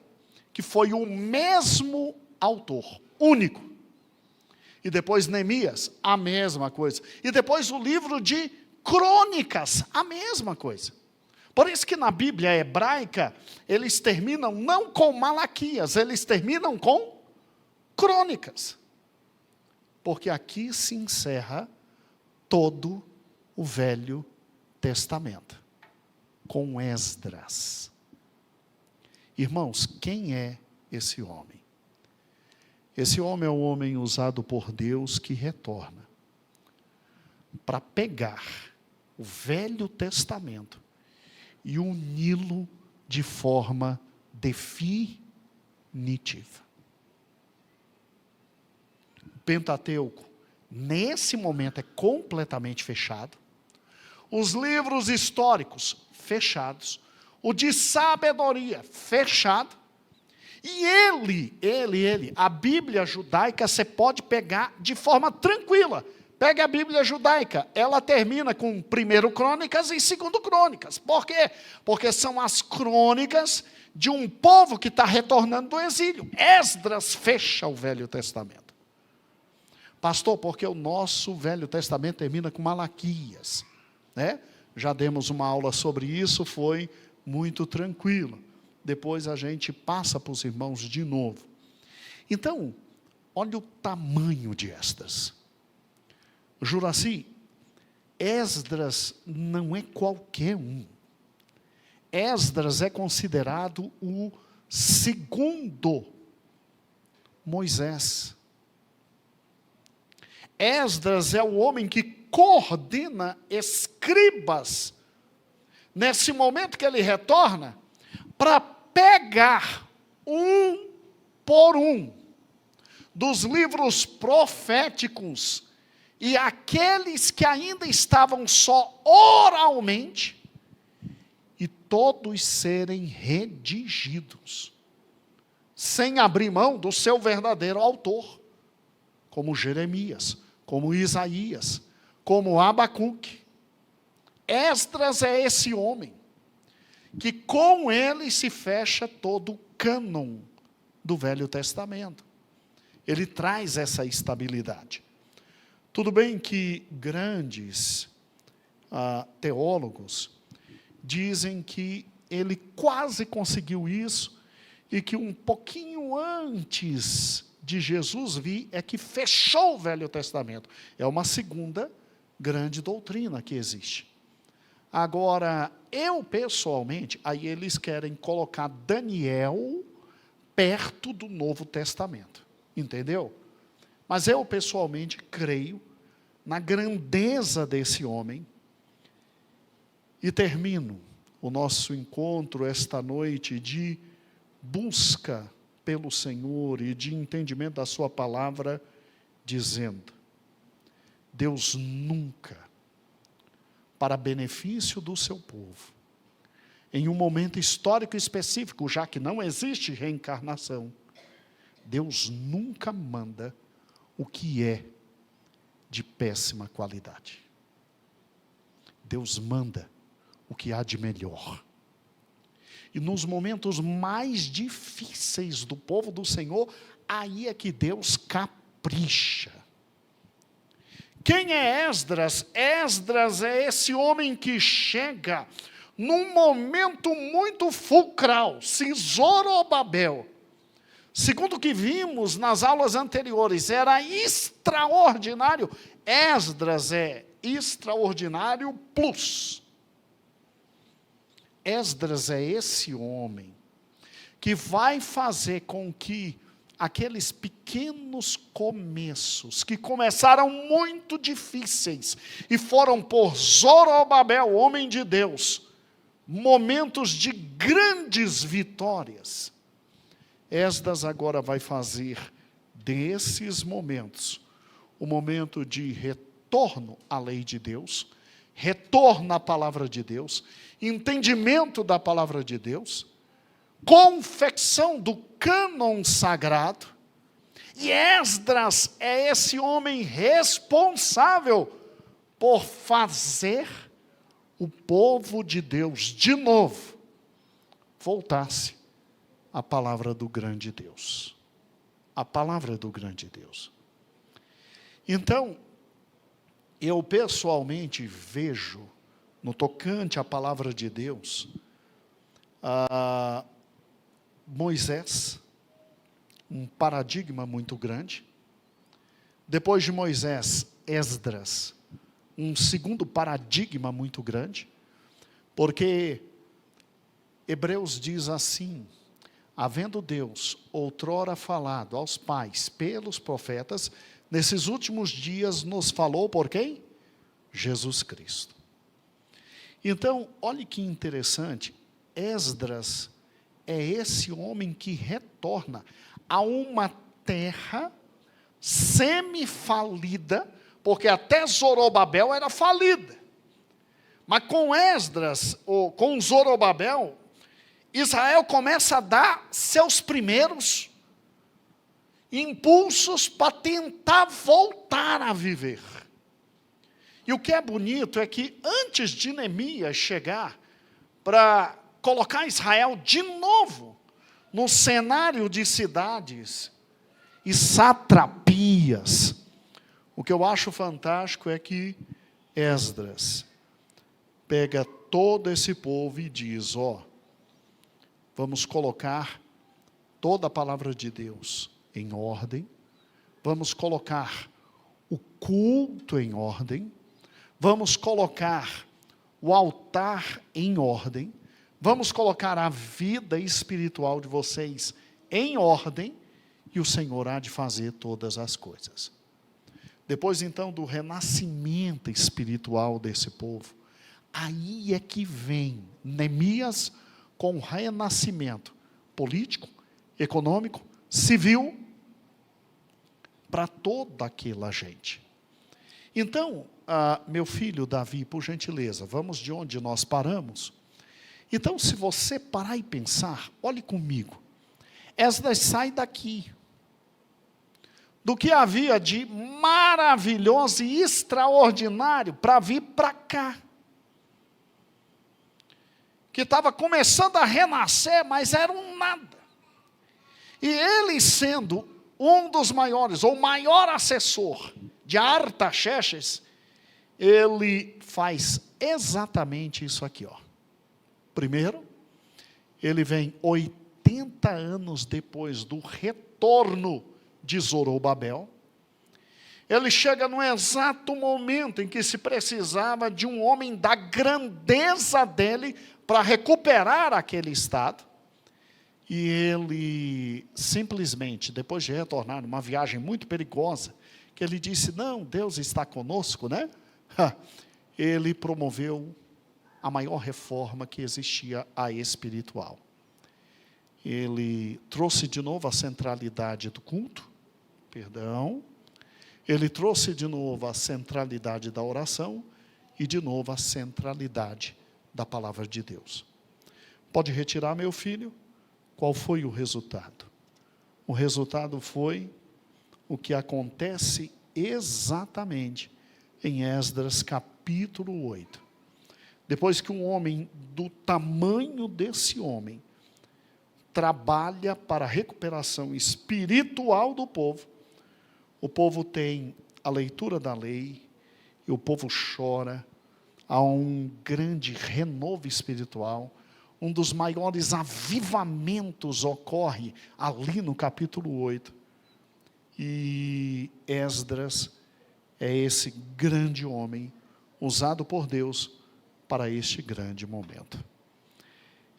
que foi o mesmo autor, único. E depois Neemias, a mesma coisa. E depois o livro de Crônicas, a mesma coisa. Por isso que na Bíblia hebraica, eles terminam não com Malaquias, eles terminam com Crônicas. Porque aqui se encerra todo o Velho Testamento, com Esdras. Irmãos, quem é esse homem? Esse homem é o homem usado por Deus que retorna para pegar o Velho Testamento e uni-lo de forma definitiva. O Pentateuco, nesse momento, é completamente fechado. Os livros históricos, fechados. O de sabedoria, fechado. E a Bíblia judaica você pode pegar de forma tranquila. Pega a Bíblia judaica, ela termina com 1 Crônicas e 2 Crônicas. Por quê? Porque são as crônicas de um povo que está retornando do exílio. Esdras fecha o Velho Testamento. Pastor, porque o nosso Velho Testamento termina com Malaquias, né? Já demos uma aula sobre isso, foi muito tranquilo. Depois a gente passa para os irmãos de novo. Então, olha o tamanho de Esdras. Juraci, Esdras não é qualquer um. Esdras é considerado o segundo Moisés. Esdras é o homem que coordena escribas. Nesse momento que ele retorna, para pegar um por um dos livros proféticos e aqueles que ainda estavam só oralmente, e todos serem redigidos, sem abrir mão do seu verdadeiro autor, como Jeremias, como Isaías, como Abacuque. Esdras é esse homem, que com ele se fecha todo o cânon do Velho Testamento. Ele traz essa estabilidade. Tudo bem que grandes teólogos dizem que ele quase conseguiu isso, e que um pouquinho antes de Jesus vir, é que fechou o Velho Testamento. É uma segunda grande doutrina que existe. Agora, eu pessoalmente, aí eles querem colocar Daniel perto do Novo Testamento, entendeu? Mas eu pessoalmente creio na grandeza desse homem. E termino o nosso encontro esta noite de busca pelo Senhor e de entendimento da sua palavra, dizendo: Deus nunca, para benefício do seu povo, em um momento histórico específico, já que não existe reencarnação, Deus nunca manda o que é de péssima qualidade. Deus manda o que há de melhor. E nos momentos mais difíceis do povo do Senhor, aí é que Deus capricha. Quem é Esdras? Esdras é esse homem que chega num momento muito fulcral, se Zorobabel, segundo o que vimos nas aulas anteriores, era extraordinário, Esdras é extraordinário plus. Esdras é esse homem que vai fazer com que aqueles pequenos começos, que começaram muito difíceis, e foram por Zorobabel, homem de Deus, momentos de grandes vitórias. Esdras agora vai fazer desses momentos o momento de retorno à lei de Deus, retorno à palavra de Deus, entendimento da palavra de Deus, confecção do cânon sagrado. E Esdras é esse homem responsável por fazer o povo de Deus, de novo, voltasse à palavra do grande Deus. A palavra do grande Deus. Então, eu pessoalmente vejo, no tocante à palavra de Deus, Moisés, um paradigma muito grande. Depois de Moisés, Esdras, um segundo paradigma muito grande, porque Hebreus diz assim: havendo Deus outrora falado aos pais pelos profetas, nesses últimos dias nos falou por quem? Jesus Cristo. Então, olhe que interessante, Esdras é esse homem que retorna a uma terra semi-falida, porque até Zorobabel era falida. Mas com Esdras, ou com Zorobabel, Israel começa a dar seus primeiros impulsos para tentar voltar a viver. E o que é bonito é que antes de Neemias chegar para colocar Israel de novo no cenário de cidades e satrapias, o que eu acho fantástico é que Esdras pega todo esse povo e diz: vamos colocar toda a palavra de Deus em ordem, vamos colocar o culto em ordem, vamos colocar o altar em ordem, vamos colocar a vida espiritual de vocês em ordem, e o Senhor há de fazer todas as coisas. Depois então do renascimento espiritual desse povo, aí é que vem Neemias com o renascimento político, econômico, civil, para toda aquela gente. Então, meu filho Davi, por gentileza, vamos de onde nós paramos. Então, se você parar e pensar, olhe comigo, Esdras sai daqui, do que havia de maravilhoso e extraordinário, para vir para cá, que estava começando a renascer, mas era um nada. E ele sendo um dos maiores, ou maior assessor de Artaxerxes, ele faz exatamente isso aqui. Primeiro, ele vem 80 anos depois do retorno de Zorobabel. Ele chega no exato momento em que se precisava de um homem da grandeza dele para recuperar aquele estado. E ele simplesmente, depois de retornar numa viagem muito perigosa, que ele disse: não, Deus está conosco, né? Ele promoveu a maior reforma que existia, a espiritual. Ele trouxe de novo a centralidade do culto, ele trouxe de novo a centralidade da oração e de novo a centralidade da palavra de Deus. Pode retirar, meu filho? Qual foi o resultado? O resultado foi o que acontece exatamente em Esdras capítulo 8. Depois que um homem do tamanho desse homem trabalha para a recuperação espiritual do povo, o povo tem a leitura da lei, e o povo chora, há um grande renovo espiritual, um dos maiores avivamentos ocorre ali no capítulo 8, e Esdras é esse grande homem, usado por Deus para este grande momento.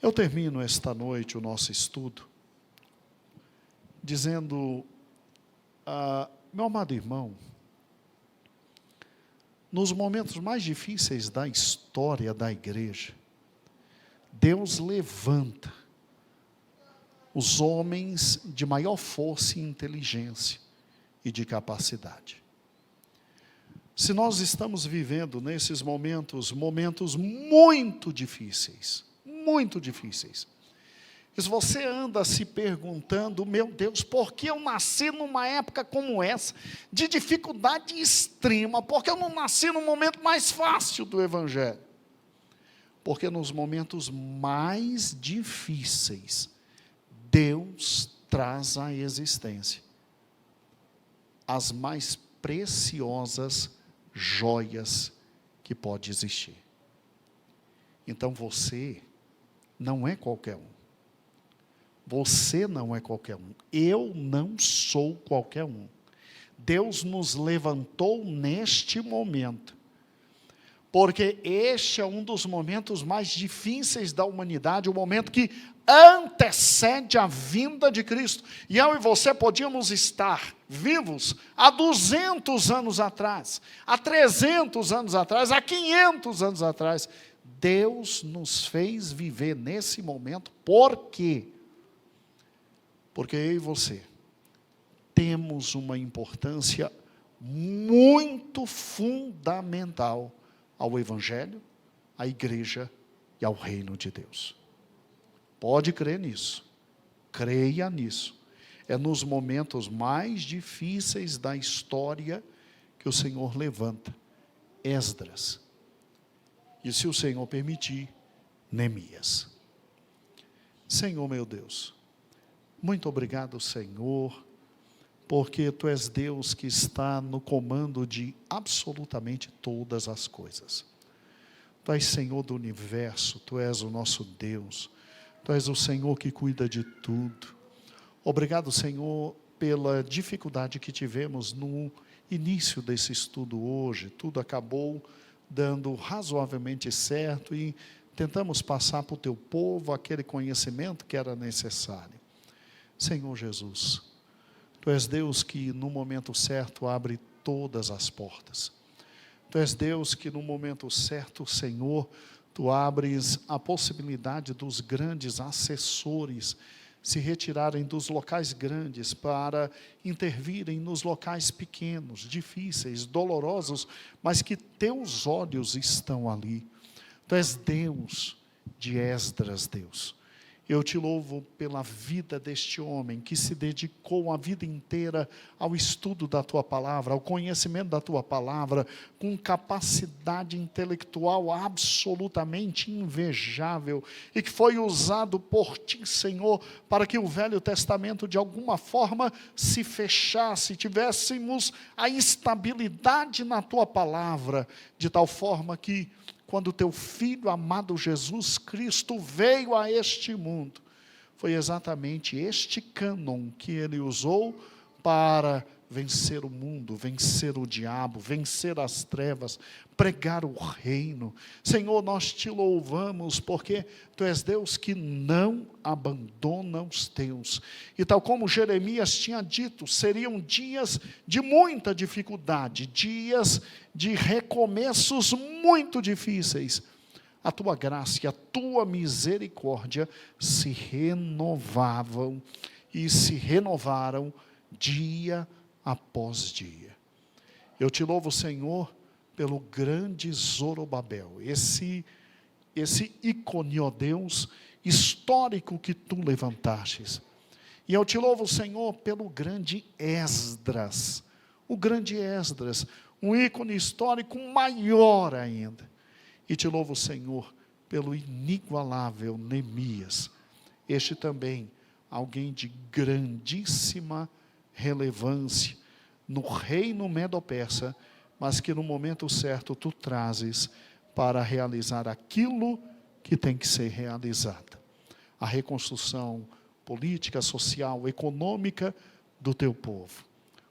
Eu termino esta noite o nosso estudo, dizendo, meu amado irmão, nos momentos mais difíceis da história da igreja, Deus levanta os homens de maior força e inteligência e de capacidade. Se nós estamos vivendo nesses momentos muito difíceis, e se você anda se perguntando, meu Deus, por que eu nasci numa época como essa, de dificuldade extrema, por que eu não nasci no momento mais fácil do Evangelho? Porque nos momentos mais difíceis, Deus traz à existência as mais preciosas joias que pode existir. Então você não é qualquer um. Você não é qualquer um. Eu não sou qualquer um. Deus nos levantou neste momento, porque este é um dos momentos mais difíceis da humanidade, o momento que antecede a vinda de Cristo. E eu e você podíamos estar vivos há 200 anos atrás, há 300 anos atrás, há 500 anos atrás. Deus nos fez viver nesse momento. Por quê? Porque eu e você temos uma importância muito fundamental ao Evangelho, à igreja e ao reino de Deus. Pode crer nisso, creia nisso. É nos momentos mais difíceis da história que o Senhor levanta Esdras. E se o Senhor permitir, Neemias. Senhor meu Deus, muito obrigado, Senhor, porque Tu és Deus que está no comando de absolutamente todas as coisas. Tu és Senhor do universo, Tu és o nosso Deus, Tu és o Senhor que cuida de tudo. Obrigado, Senhor, pela dificuldade que tivemos no início desse estudo hoje. Tudo acabou dando razoavelmente certo e tentamos passar para o Teu povo aquele conhecimento que era necessário. Senhor Jesus, Tu és Deus que no momento certo abre todas as portas. Tu és Deus que no momento certo, Senhor, Tu abres a possibilidade dos grandes assessores se retirarem dos locais grandes para intervirem nos locais pequenos, difíceis, dolorosos, mas que Teus olhos estão ali. Tu és Deus de Esdras, Deus. Eu Te louvo pela vida deste homem que se dedicou a vida inteira ao estudo da Tua palavra, ao conhecimento da Tua palavra, com capacidade intelectual absolutamente invejável, e que foi usado por Ti, Senhor, para que o Velho Testamento de alguma forma se fechasse, tivéssemos a estabilidade na Tua palavra, de tal forma que quando Teu Filho amado Jesus Cristo veio a este mundo, foi exatamente este cânon que Ele usou para vencer o mundo, vencer o diabo, vencer as trevas, pregar o reino. Senhor, nós Te louvamos porque Tu és Deus que não abandona os Teus. E tal como Jeremias tinha dito, seriam dias de muita dificuldade, dias de recomeços muito difíceis. A Tua graça e a Tua misericórdia se renovavam e se renovaram dia após dia. Eu Te louvo, Senhor, pelo grande Zorobabel, esse ícone, ó Deus, histórico que Tu levantastes. E eu Te louvo, Senhor, pelo grande Esdras, o grande Esdras, um ícone histórico maior ainda. E Te louvo, Senhor, pelo inigualável Neemias, este também, alguém de grandíssima relevância no reino medo-persa, mas que no momento certo Tu trazes para realizar aquilo que tem que ser realizado. A reconstrução política, social, econômica do Teu povo.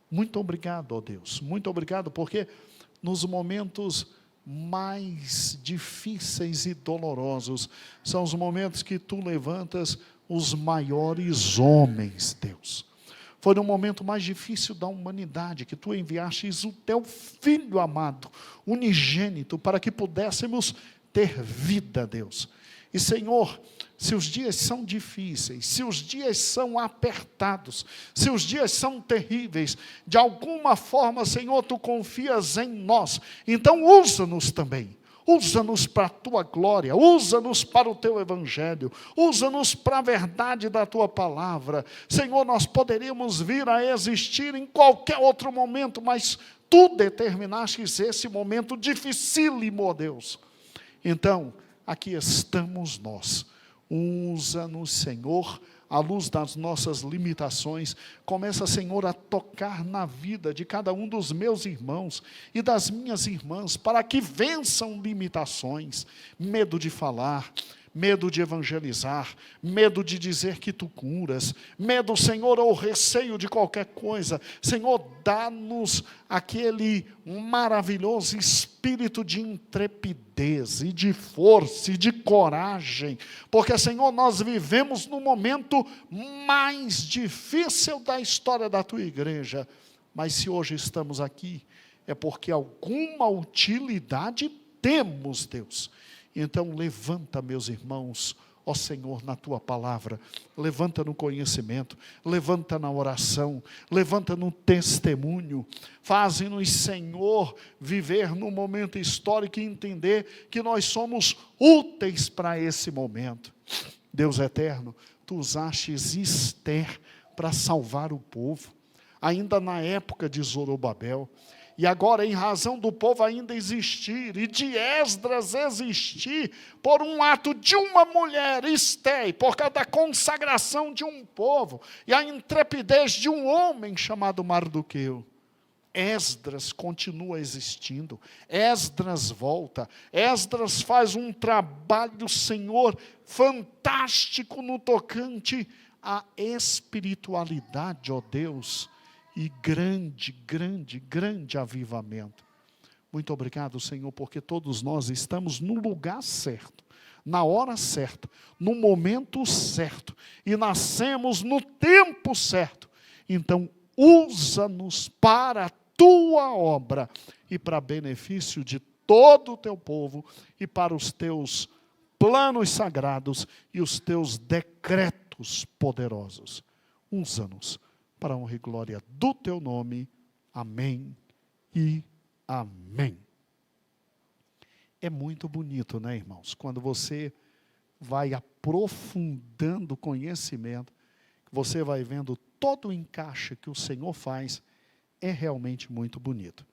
Muito obrigado, ó Deus, muito obrigado, porque nos momentos mais difíceis e dolorosos, são os momentos que Tu levantas os maiores homens, Deus. Foi no momento mais difícil da humanidade que Tu enviastes o Teu Filho amado, unigênito, para que pudéssemos ter vida, Deus. E, Senhor, se os dias são difíceis, se os dias são apertados, se os dias são terríveis, de alguma forma, Senhor, Tu confias em nós, então usa-nos também. Usa-nos para a Tua glória, usa-nos para o Teu Evangelho, usa-nos para a verdade da Tua palavra. Senhor, nós poderíamos vir a existir em qualquer outro momento, mas Tu determinaste esse momento dificílimo, ó Deus. Então, aqui estamos nós. Usa-nos, Senhor, à luz das nossas limitações. Começa, Senhor, a tocar na vida de cada um dos meus irmãos e das minhas irmãs, para que vençam limitações, medo de falar, medo de evangelizar, medo de dizer que Tu curas, medo, Senhor, ou receio de qualquer coisa. Senhor, dá-nos aquele maravilhoso espírito de intrepidez e de força e de coragem, porque, Senhor, nós vivemos no momento mais difícil da história da Tua igreja, mas se hoje estamos aqui, é porque alguma utilidade temos, Deus. Então levanta, meus irmãos, ó Senhor, na Tua palavra, levanta no conhecimento, levanta na oração, levanta no testemunho, faze-nos, Senhor, viver no momento histórico e entender que nós somos úteis para esse momento. Deus eterno, Tu usaste Ester para salvar o povo, ainda na época de Zorobabel. E agora, em razão do povo ainda existir, e de Esdras existir, por um ato de uma mulher, Ester, por causa da consagração de um povo, e a intrepidez de um homem chamado Mardoqueu, Esdras continua existindo, Esdras volta, Esdras faz um trabalho, Senhor, fantástico no tocante à espiritualidade, ó Deus, e grande avivamento. Muito obrigado, Senhor, porque todos nós estamos no lugar certo, na hora certa, no momento certo, e nascemos no tempo certo. Então, usa-nos para a Tua obra, e para benefício de todo o Teu povo, e para os Teus planos sagrados, e os Teus decretos poderosos. Usa-nos para a honra e glória do Teu nome. Amém e amém. É muito bonito, né, irmãos? Quando você vai aprofundando o conhecimento, você vai vendo todo o encaixe que o Senhor faz, é realmente muito bonito.